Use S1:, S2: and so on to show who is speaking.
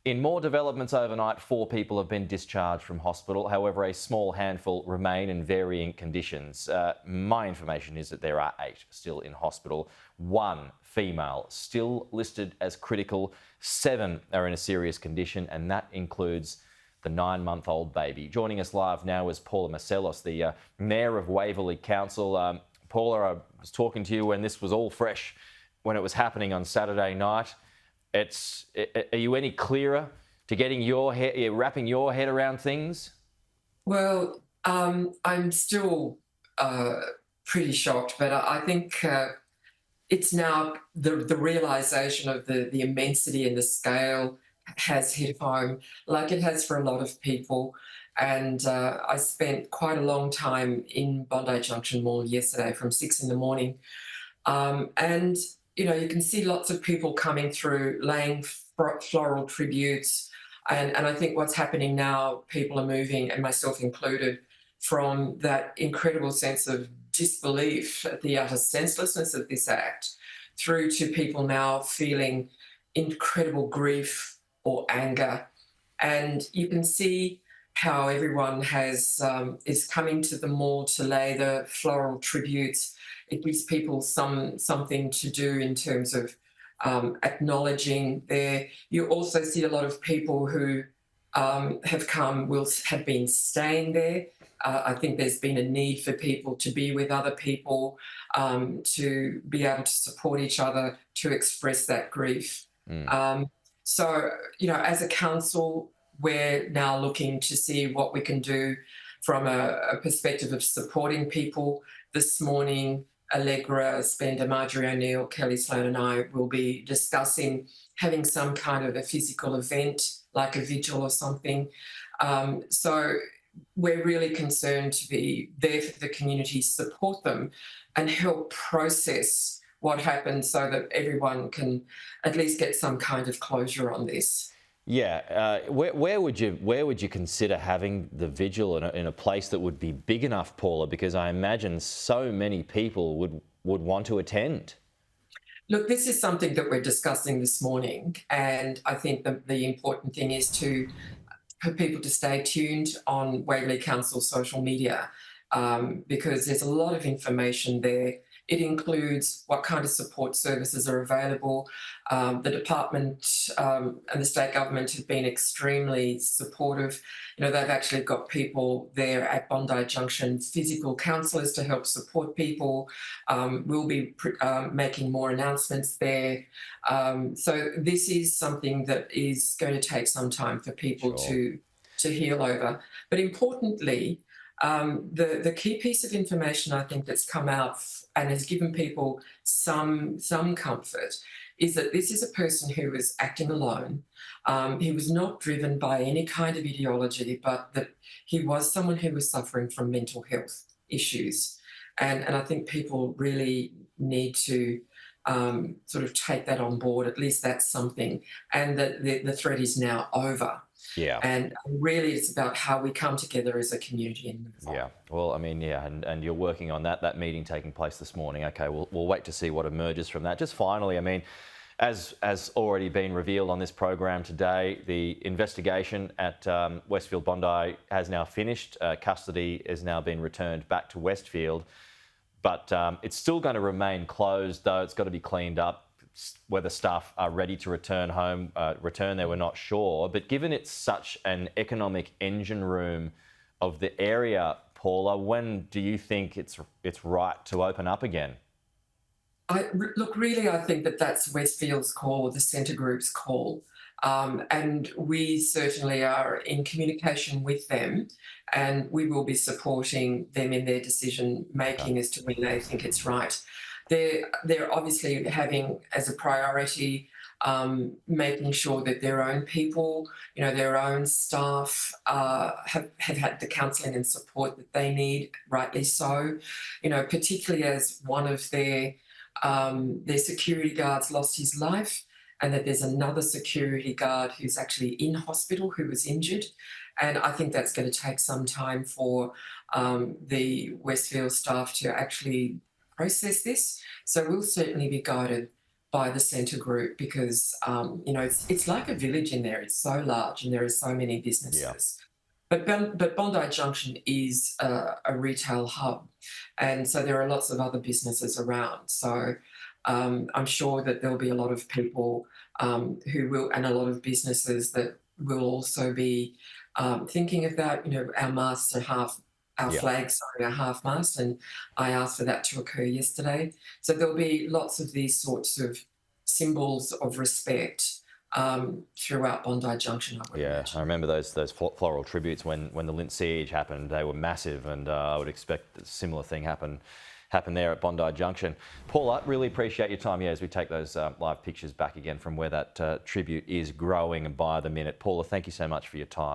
S1: In more developments overnight, 4 people have been discharged from hospital. However, a small handful remain in varying conditions. My information is that there are 8 still in hospital. 1 female still listed as critical. 7 are in a serious condition, and that includes the 9-month-old baby. Joining us live now is Paula Masselos, the Mayor of Waverley Council. Paula, I was talking to you when this was all fresh, when it was happening on Saturday night. Are you any clearer to getting wrapping your head around things?
S2: Well, I'm still pretty shocked, but I think it's now the realization of the immensity and the scale has hit home, like it has for a lot of people. And I spent quite a long time in Bondi Junction Mall yesterday from 6 in the morning. And, you can see lots of people coming through, laying floral tributes. And I think what's happening now, people are moving, and myself included, from that incredible sense of disbelief at the utter senselessness of this act through to people now feeling incredible grief or anger. And you can see how everyone is coming to the mall to lay the floral tributes. It gives people something to do in terms of acknowledging there. You also see a lot of people who have been staying there. I think there's been a need for people to be with other people, to be able to support each other, to express that grief.
S1: Mm.
S2: So, as a council, we're now looking to see what we can do from a perspective of supporting people. This morning, Allegra, Spender, Marjorie O'Neill, Kelly Sloan and I will be discussing having some kind of a physical event, like a vigil or something. So we're really concerned to be there for the community, support them and help process what happened so that everyone can at least get some kind of closure on this.
S1: Yeah, where would you consider having the vigil in a place that would be big enough, Paula? Because I imagine so many people would want to attend.
S2: Look, this is something that we're discussing this morning, and I think the important thing is for people to stay tuned on Waverley Council social media, because there's a lot of information there. It includes what kind of support services are available. The department and the state government have been extremely supportive. They've actually got people there at Bondi Junction, physical counsellors to help support people. We'll be making more announcements there. So this is something that is going to take some time for people
S1: Sure.
S2: to heal over. But importantly, the key piece of information I think that's come out and has given people some comfort is that this is a person who was acting alone. He was not driven by any kind of ideology, but that he was someone who was suffering from mental health issues. And I think people really need to sort of take that on board. At least that's something. And that the threat is now over.
S1: Yeah.
S2: And really, it's about how we come together as a community and move on.
S1: Yeah. Well, I mean, yeah, and you're working on that meeting taking place this morning. Okay, we'll wait to see what emerges from that. Just finally, I mean, as already been revealed on this program today, the investigation at Westfield Bondi has now finished. Custody has now been returned back to Westfield, but it's still going to remain closed, though. It's got to be cleaned up. Whether staff are ready to return there, we're not sure. But given it's such an economic engine room of the area, Paula, when do you think it's right to open up again?
S2: Look, really, I think that's Westfield's call, the centre group's call. And we certainly are in communication with them, and we will be supporting them in their decision making as to when they think it's right. They're obviously having as a priority making sure that their own people, their own staff have had the counselling and support that they need, rightly so. Particularly as one of their security guards lost his life, and that there's another security guard who's actually in hospital who was injured. And I think that's going to take some time for the Westfield staff to actually process this. So we'll certainly be guided by the centre group because it's like a village in there. It's so large and there are so many
S1: Yeah.
S2: businesses. But Bondi Junction is a retail hub, and so there are lots of other businesses around. So I'm sure that there'll be a lot of people who will, and a lot of businesses that will also be thinking of that. Our masts are our
S1: Yeah.
S2: flags are a half mast, and I asked for that to occur yesterday. So there'll be lots of these sorts of symbols of respect throughout Bondi Junction, I would
S1: Yeah, I
S2: imagine.
S1: remember those floral tributes when the Lint siege happened. They were massive, and I would expect a similar thing happen there at Bondi Junction. Paula, really appreciate your time. Yeah, as we take those live pictures back again from where that tribute is growing by the minute. Paula, thank you so much for your time.